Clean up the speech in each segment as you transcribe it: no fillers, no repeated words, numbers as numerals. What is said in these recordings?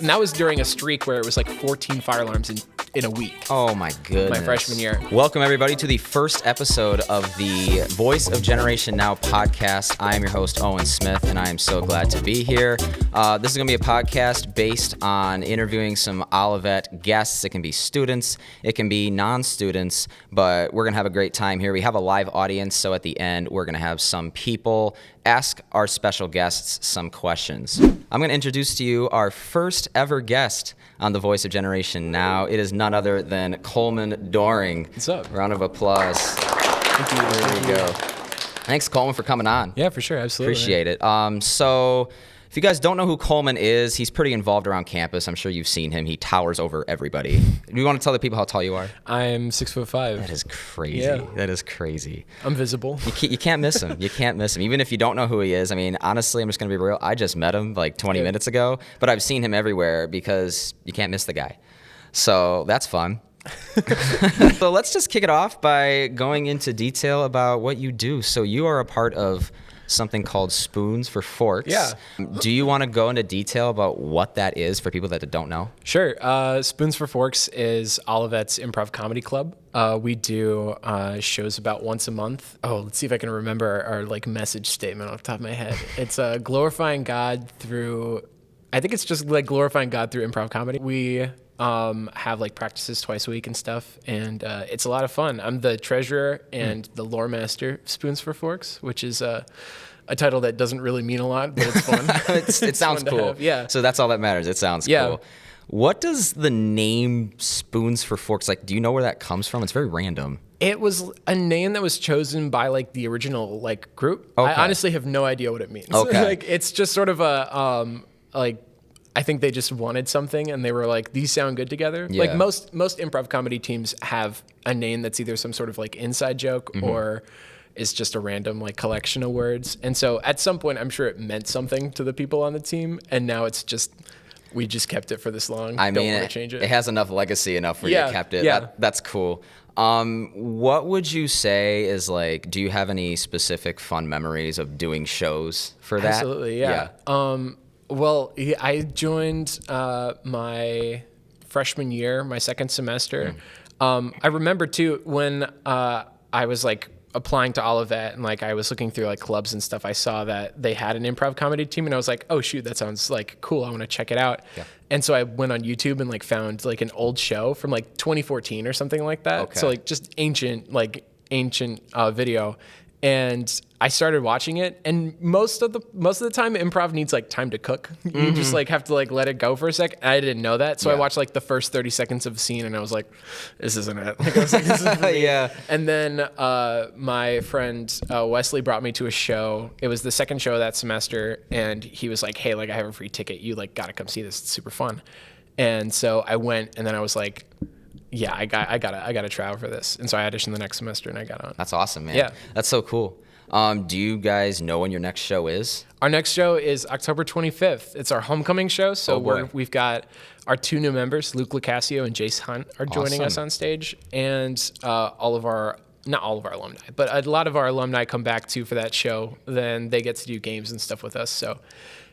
And that was during a streak where it was like 14 fire alarms in a week. Oh my goodness. My freshman year. Welcome everybody to the first episode of the Voice of Generation Now podcast. I am your host, Owen Smith, and I am so glad to be here. This is going to be a podcast based on interviewing some Olivet guests. It can be students, it can be non-students, but we're going to have a great time here. We have a live audience, so at the end, we're going to have some people ask our special guests some questions. I'm going to introduce to you our first ever guest on the Voice of Generation Now. It is none other than Colman Doering. What's up? Round of applause. Thank you. There you go. Thanks, Colman, for coming on. Yeah, for sure. Absolutely. Appreciate it. So if you guys don't know who Colman is, he's pretty involved around campus. I'm sure you've seen him. He towers over everybody. Do you want to tell the people how tall you are? I'm 6'5". That is crazy. Yeah. That is crazy. I'm visible. You can't miss him. You can't miss him. Even if you don't know who he is. I mean, honestly, I'm just going to be real. I just met him like 20 minutes ago, but I've seen him everywhere because you can't miss the guy. So that's fun. So let's just kick it off by going into detail about what you do. So you are a part of something called Spoons for Forks. Yeah. Do you want to go into detail about what that is for people that don't know? Sure. Spoons for Forks is Olivet's improv comedy club. We do shows about once a month. Oh, let's see if I can remember our like message statement off the top of my head. It's glorifying God through, I think it's just like glorifying God through improv comedy. We have like practices twice a week and stuff, and it's a lot of fun. I'm the treasurer and the lore master of Spoons for Forks, which is a title that doesn't really mean a lot, but it's fun. It sounds cool. Yeah. So that's all that matters. It sounds cool. What does the name Spoons for Forks, like, do you know where that comes from? It's very random. It was a name that was chosen by like the original like group. Okay. I honestly have no idea what it means. Okay. Like it's just sort of a like I think they just wanted something and they were like, these sound good together. Yeah. Like most improv comedy teams have a name that's either some sort of like inside joke or is just a random like collection of words. And so at some point, I'm sure it meant something to the people on the team. And now it's just, we just kept it for this long. I mean, Don't want to change it. It has enough legacy enough where you kept it. Yeah. That's cool. What would you say is like, do you have any specific fun memories of doing shows for that? Absolutely, yeah. Well, I joined my freshman year, my second semester. I remember too when I was like applying to Olivet and like I was looking through like clubs and stuff. I saw that they had an improv comedy team, and I was like, oh shoot, that sounds like cool. I want to check it out. Yeah. And so I went on YouTube and like found like an old show from like 2014 or something like that. Okay. So like just ancient video. And I started watching it, and most of the time, improv needs like time to cook. You just like have to like let it go for a sec. I didn't know that, so I watched like the first 30 seconds of a scene, and I was like, "This isn't it." Like, I was like, "This isn't for me." Yeah. And then my friend Wesley brought me to a show. It was the second show of that semester, and he was like, "Hey, like I have a free ticket. You like gotta come see this. It's super fun." And so I went, and then I was like, yeah, I gotta travel for this. And so I auditioned the next semester and I got on. That's awesome, man. Yeah. That's so cool. Do you guys know when your next show is? Our next show is October 25th. It's our homecoming show. So we've got our two new members, Luke Lacasio and Jace Hunt, are joining us on stage. And not all of our alumni, but a lot of our alumni come back too for that show. Then they get to do games and stuff with us. So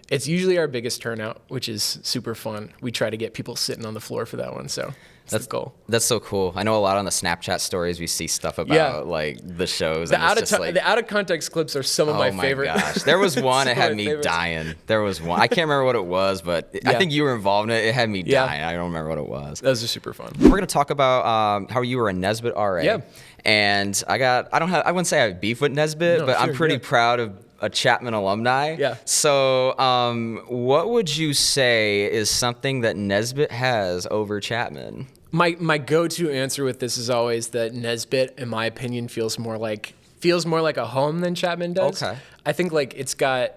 it's usually our biggest turnout, which is super fun. We try to get people sitting on the floor for that one. So that's the goal. That's so cool. I know a lot on the Snapchat stories we see stuff about like the shows. The out of context clips are some of my favorite. Oh my gosh. There was one that had me dying. There was one. I can't remember what it was, but I think you were involved in it. It had me dying. I don't remember what it was. Those are super fun. We're going to talk about how you were a Nesbit RA. Yeah. And I wouldn't say I have beef with Nesbit, but I'm pretty proud of a Chapman alumni. Yeah. So what would you say is something that Nesbit has over Chapman? My go-to answer with this is always that Nesbit, in my opinion, feels more like a home than Chapman does. Okay. I think like it's got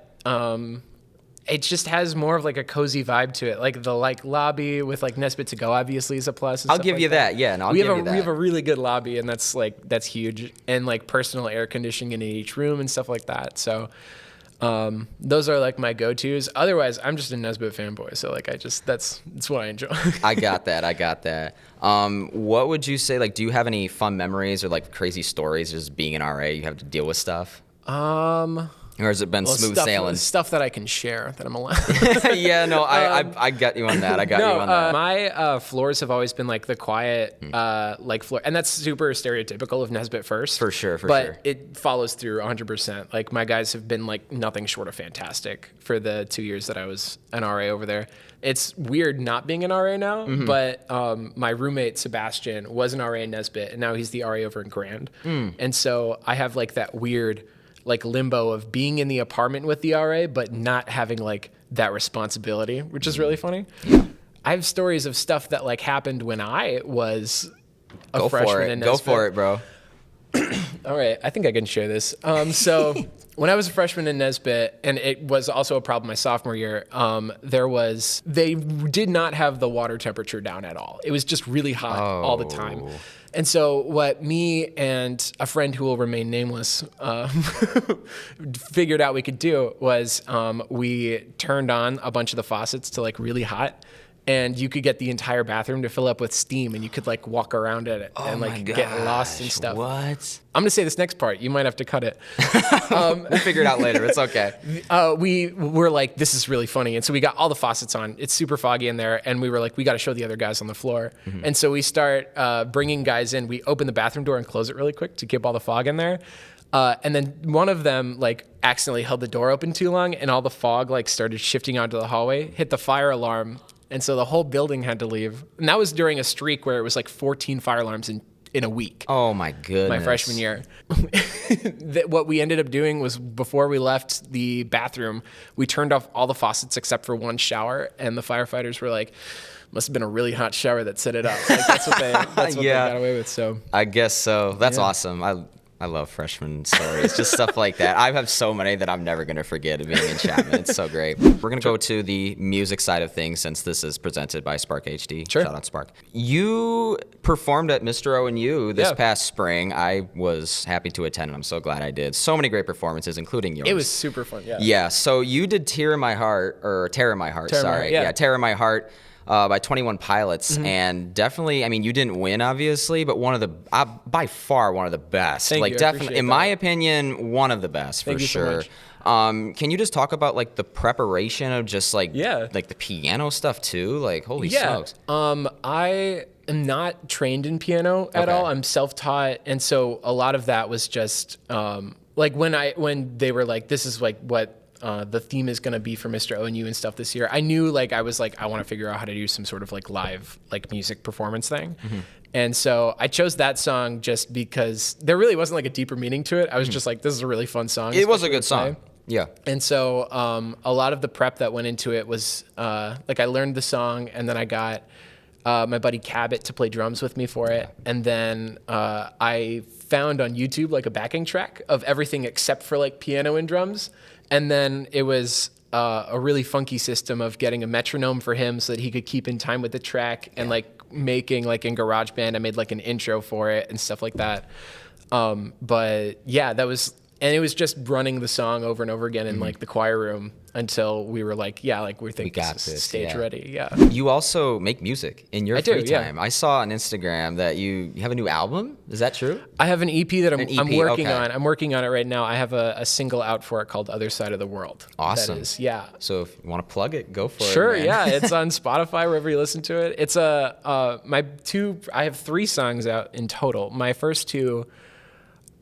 it just has more of like a cozy vibe to it. Like the like lobby with like Nesbit to go obviously is a plus. I'll give you that. Yeah, no, we have a really good lobby, and that's huge, and like personal air conditioning in each room and stuff like that. So those are like my go-tos. Otherwise, I'm just a Nesbit fanboy. So like that's what I enjoy. I got that. What would you say? Like, do you have any fun memories or like crazy stories just being an RA? You have to deal with stuff. Or has it been smooth sailing? Stuff that I can share that I'm allowed. Yeah, no, I got you on that. I got you on that. My floors have always been like the quiet, like floor, and that's super stereotypical of Nesbit first. For sure. But it follows through 100%. Like my guys have been like nothing short of fantastic for the 2 years that I was an RA over there. It's weird not being an RA now, but my roommate Sebastian was an RA in Nesbit, and now he's the RA over in Grand. And so I have like that weird like limbo of being in the apartment with the RA, but not having like that responsibility, which is really funny. I have stories of stuff that like happened when I was a freshman in Nesbit. Go for it, bro. All right, I think I can share this. So when I was a freshman in Nesbit, and it was also a problem my sophomore year, they did not have the water temperature down at all. It was just really hot all the time. And so what me and a friend who will remain nameless figured out we could do was we turned on a bunch of the faucets to like really hot, and you could get the entire bathroom to fill up with steam, and you could like walk around in it and like get lost and stuff. What? I'm gonna say this next part. You might have to cut it. We'll figure it out later. It's okay. We were like, this is really funny. And so we got all the faucets on. It's super foggy in there. And we were like, we got to show the other guys on the floor. And so we start bringing guys in. We open the bathroom door and close it really quick to keep all the fog in there. And then one of them like accidentally held the door open too long, and all the fog like started shifting onto the hallway, hit the fire alarm. And so the whole building had to leave. And that was during a streak where it was like 14 fire alarms in a week. Oh my goodness. My freshman year. What we ended up doing was before we left the bathroom, we turned off all the faucets except for one shower, and the firefighters were like, must have been a really hot shower that set it up. Like, that's what they got away with. So I guess so. That's awesome. I love freshman stories, just stuff like that. I have so many that I'm never going to forget of being in Chapman. It's so great. We're going to go to the music side of things since this is presented by Spark.HD. Sure. Shout out Spark. You performed at Mr. O&U this past spring. I was happy to attend, and I'm so glad I did. So many great performances, including yours. It was super fun, yeah. Yeah, so you did Tear in My Heart, Tear in My Heart. Tear in My Heart. By 21 Pilots, and definitely, I mean, you didn't win, obviously, but one of the, by far, one of the best. Thank you. Definitely, in my opinion, one of the best for sure. So much. Can you just talk about like the preparation of just like the piano stuff too? Like, holy smokes. I am not trained in piano at all. I'm self-taught, and so a lot of that was just like when they were like, this is like what the theme is going to be for Mr. O&U and stuff this year. I knew like I was like, I want to figure out how to do some sort of like live like music performance thing. And so I chose that song just because there really wasn't like a deeper meaning to it. I was just like, this is a really fun song. It was a good song. Yeah. And so a lot of the prep that went into it was like I learned the song, and then I got my buddy Cabot to play drums with me for it. And then I found on YouTube like a backing track of everything except for like piano and drums. And then it was a really funky system of getting a metronome for him so that he could keep in time with the track, and like making like in GarageBand, I made like an intro for it and stuff like that. But yeah, that was, and it was just running the song over and over again in like the choir room until we were like, we think this is stage ready. Yeah. You also make music in your free time. I saw on Instagram that you have a new album. Is that true? I have an EP that I'm working on. I'm working on it right now. I have a single out for it called Other Side of the World. Awesome. That is, So if you want to plug it, go for it. Sure, yeah. It's on Spotify, wherever you listen to it. It's I have 3 songs out in total. My first 2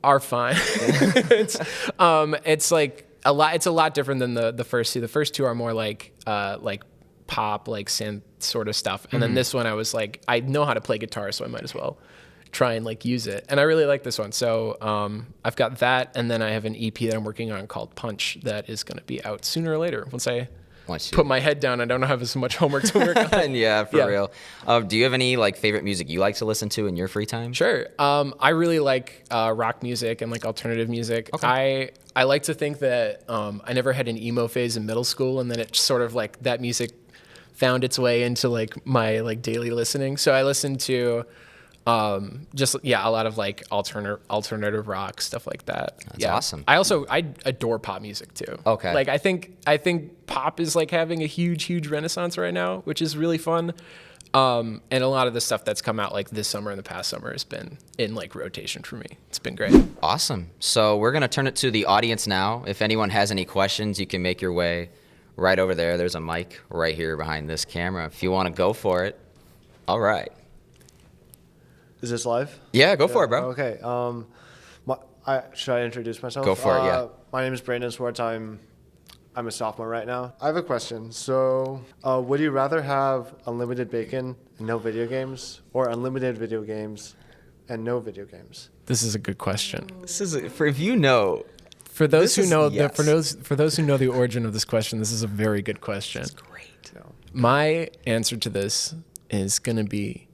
are fine. It's like a lot. It's a lot different than the first 2. The first 2 are more like pop, like synth sort of stuff. And then this one, I was like, I know how to play guitar, so I might as well try and like use it. And I really like this one. So I've got that, and then I have an EP that I'm working on called Punch that is going to be out sooner or later once I put my head down. I don't have as much homework to work on. Yeah, for real. Do you have any like favorite music you like to listen to in your free time? Sure. I really like rock music and like alternative music. I like to think that I never had an emo phase in middle school, and then it sort of like that music found its way into like my like daily listening. So I listen to Just a lot of like alternative rock stuff like that. That's awesome. I adore pop music too. Okay. Like I think pop is like having a huge renaissance right now, which is really fun. And a lot of the stuff that's come out like this summer and the past summer has been in like rotation for me. It's been great. Awesome. So we're gonna turn it to the audience now. If anyone has any questions, you can make your way right over there. There's a mic right here behind this camera. If you want to go for it. All right. Is this live? Yeah, go for it, bro. Okay. Should I introduce myself? Go for it, yeah. My name is Brandon Swartz. I'm a sophomore right now. I have a question. So, would you rather have unlimited bacon and no video games, or unlimited video games and no video games? This is a good question. This is if you know. For those who know yes. for those who know the origin of this question, this is a very good question. That's great. My answer to this is going to be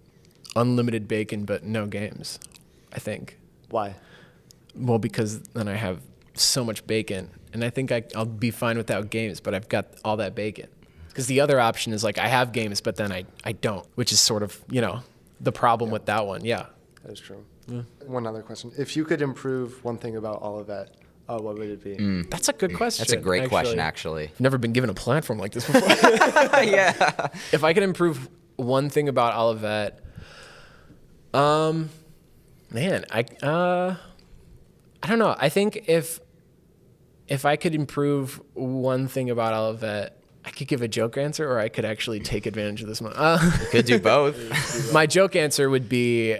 unlimited bacon, but no games, I think. Why? Well, because then I have so much bacon, and I think I'll be fine without games, but I've got all that bacon. Because the other option is like I have games, but then I don't, which is sort of, the problem with that one. Yeah. That is true. Yeah. One other question. If you could improve one thing about Olivet, what would it be? That's a good question. That's a great question, actually. I've never been given a platform like this before. Yeah. If I could improve one thing about Olivet, man, I don't know. I think if I could improve one thing about Olivet, I could give a joke answer, or I could actually take advantage of this one. You could do both. My joke answer would be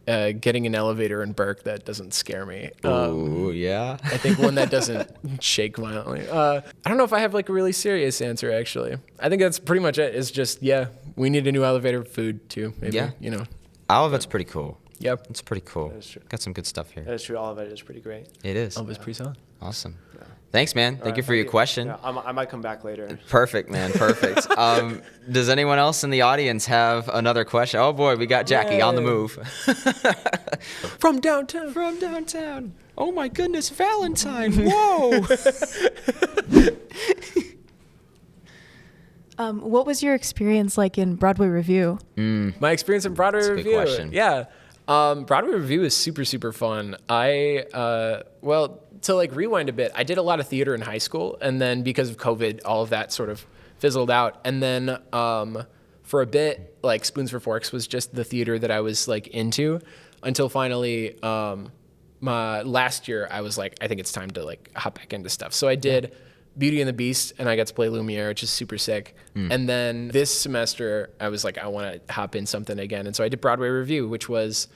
getting an elevator in Burke that doesn't scare me. Ooh, yeah. I think one that doesn't shake violently. I don't know if I have like a really serious answer, actually. I think that's pretty much it. It's just, we need a new elevator, food too, maybe. Yeah. Olivet's pretty cool. Yep. It's pretty cool. That is true. Got some good stuff here. That is true. Olivet is pretty great. It is. Olivet's pretty solid. Awesome. Yeah. Thanks, man. Thank you for your question. Yeah, I might come back later. Perfect, man. Perfect. Does anyone else in the audience have another question? Oh, boy, we got Jackie on the move. From downtown. From downtown. Oh, my goodness, Valentine. Whoa. What was your experience like in Broadway Review? My experience in Broadway That's Review. A good question. Yeah. Broadway Review is super, super fun. To like rewind a bit, I did a lot of theater in high school, and then because of COVID, all of that sort of fizzled out. And then for a bit, like Spoons for Forks was just the theater that I was like into, until finally my last year I was like, I think it's time to like hop back into stuff. So I did Beauty and the Beast, and I got to play Lumiere, which is super sick. And then this semester I was like, I want to hop in something again, and so I did Broadway Review, which was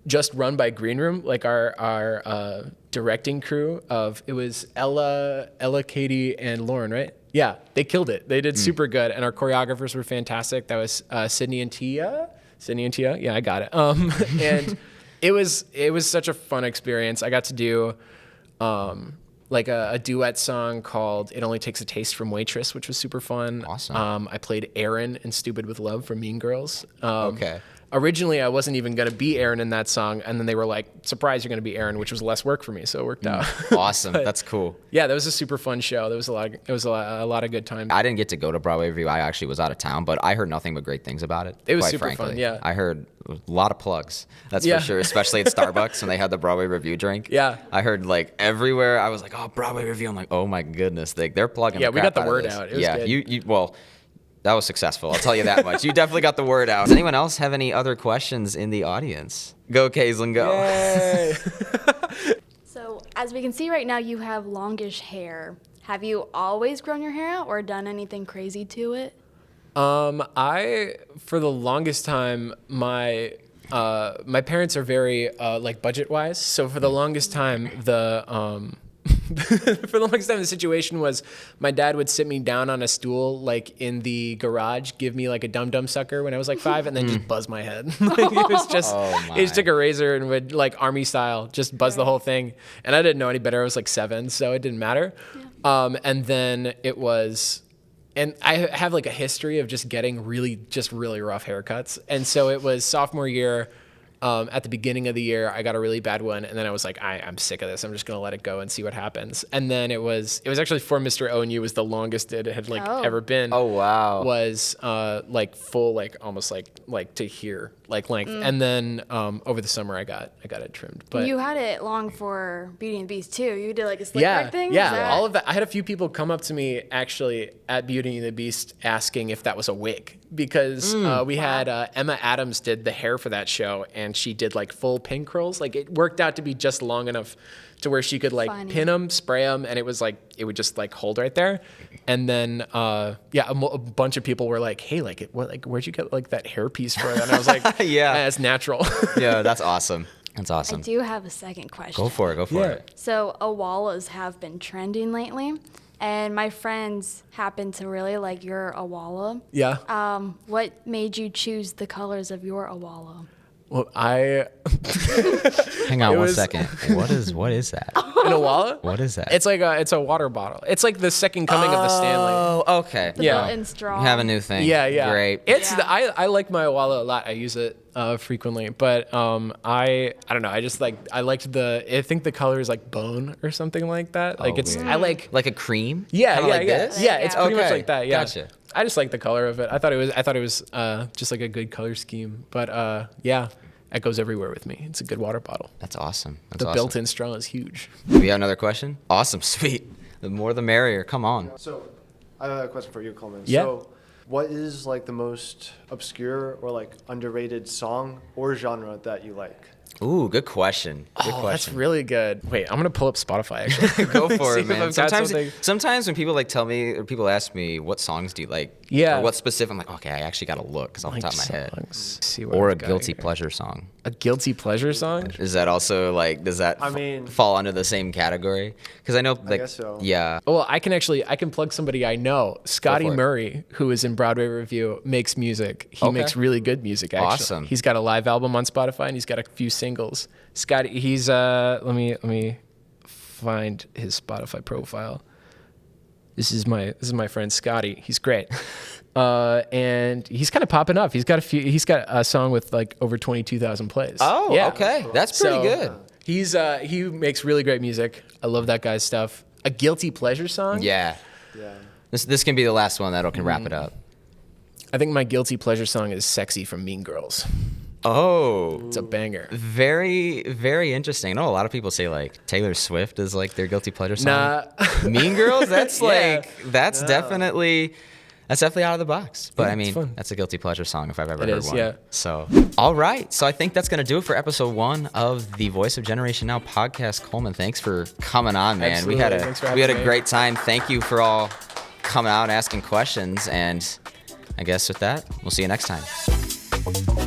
just run by Green Room, like our directing crew it was Ella, Katie, and Lauren, right? Yeah, they killed it. They did super good, and our choreographers were fantastic. That was Sydney and Tia. Yeah, I got it. And it was such a fun experience. I got to do like a duet song called "It Only Takes a Taste" from Waitress, which was super fun. Awesome. I played Aaron in "Stupid with Love" from Mean Girls. Okay. Originally, I wasn't even going to be Aaron in that song, and then they were like, surprise, you're going to be Aaron, which was less work for me, so it worked out. Awesome. That's cool. Yeah, that was a super fun show. It was a lot of good times. I didn't get to go to Broadway Review. I actually was out of town, but I heard nothing but great things about it. It was quite super frankly. fun, yeah. I heard a lot of plugs, that's for sure, especially at Starbucks when they had the Broadway Review drink. Yeah. I heard like everywhere. I was like, oh, Broadway Review. I'm like, oh my goodness. They're plugging the we crap got the out word of this. out. It was good. Well, that was successful. I'll tell you that much. You definitely got the word out. Does anyone else have any other questions in the audience? Go, Kaislyn, go. Yay. So, as we can see right now, you have longish hair. Have you always grown your hair out or done anything crazy to it? For the longest time, my parents are very like budget wise. So for the longest time, the situation was my dad would sit me down on a stool like in the garage, give me like a dum-dum sucker when I was like 5, and then just buzz my head. Like, it was just, he just took a razor and would like army style, just buzz the whole thing. And I didn't know any better. I was like 7, so it didn't matter. Yeah. And then it was, and I have like a history of just getting really rough haircuts. And so it was sophomore year. At the beginning of the year, I got a really bad one, and then I was like, I'm sick of this. I'm just gonna let it go and see what happens. And then it was actually for Mr. O and You was the longest it had ever been. Oh wow. Was like full, like almost like to here, like length, and then over the summer I got it trimmed. But You had it long for Beauty and the Beast too. You did like a slick yeah, back thing? yeah, Is that- all of that. I had a few people come up to me actually at Beauty and the Beast asking if that was a wig, because we had Emma Adams did the hair for that show, and she did like full pin curls. Like it worked out to be just long enough to where she could like Funny. pin them, spray them, and it would just like hold right there. And then a bunch of people were like, "Hey, where'd you get like that hair piece for?" And I was like, Yeah. it's natural." Yeah, that's awesome. That's I awesome. do have a second question. Go for it. So awalas have been trending lately, and my friends happen to really like your awala. Yeah. What made you choose the colors of your awala? Well, I Hang on It one was- second. What is that? in a wallet. What is that? It's like it's a water bottle. It's like the second coming of the Stanley. Oh, okay. The Yeah. built-in straw. We have a new thing. Yeah. Great. It's Yeah. I like my wallet a lot. I use it frequently, but I don't know. I just I think the color is like bone or something like that. Like it's weird. I like Like a cream? yeah Kinda yeah like yeah this? yeah. It's pretty much Okay, like that. Yeah. gotcha. I just like the color of it. I thought it was just like a good color scheme. But yeah, that goes everywhere with me. It's a good water bottle. That's awesome. That's The awesome. built-in straw is huge. Do we have another question? Awesome. Sweet. The more the merrier. Come on. So, I have a question for you, Colman. Yeah. So, what is like the most obscure or like underrated song or genre that you like? Ooh, good question. Good Oh, question. that's really good. Wait, I'm gonna pull up Spotify actually. Go for See it, if man. I've got something. Sometimes when people like tell me or people ask me what songs do you like, Yeah. or what specific, I'm like, okay, I actually got to look because off the top of my head. Songs. See what Or a I've got guilty here. pleasure song. A guilty pleasure song? Is that also like? Does that I mean- fall under the same category? Because I know, like, guess so. yeah. Well, I can plug somebody I know. Scotty for it. Murray, who is in Broadway Review, makes music. He Okay. makes really good music, actually. Awesome. He's got a live album on Spotify, and he's got a few singles. Scotty, he's let me find his Spotify profile. This is my friend Scotty. He's great. And he's kind of popping up. He's got a song with like over 22,000 plays. Oh, Yeah. okay. That's pretty So, good. He makes really great music. I love that guy's stuff. A guilty pleasure song? Yeah. Yeah. This can be the last one that can wrap it up. I think my guilty pleasure song is "Sexy" from Mean Girls. Oh. It's a banger. Very, very interesting. I know a lot of people say like Taylor Swift is like their guilty pleasure song. Nah. Mean Girls, that's Yeah. that's definitely out of the box. But Yeah, I it's mean, fun. that's a guilty pleasure song if I've ever It heard is, one. yeah. So, all right. So I think that's gonna do it for episode 1 of the Voice of Generation Now podcast. Coleman, thanks for coming on, man. Absolutely. Thanks for we had having a me. great time. Thank you for all coming out and asking questions. And I guess with that, we'll see you next time.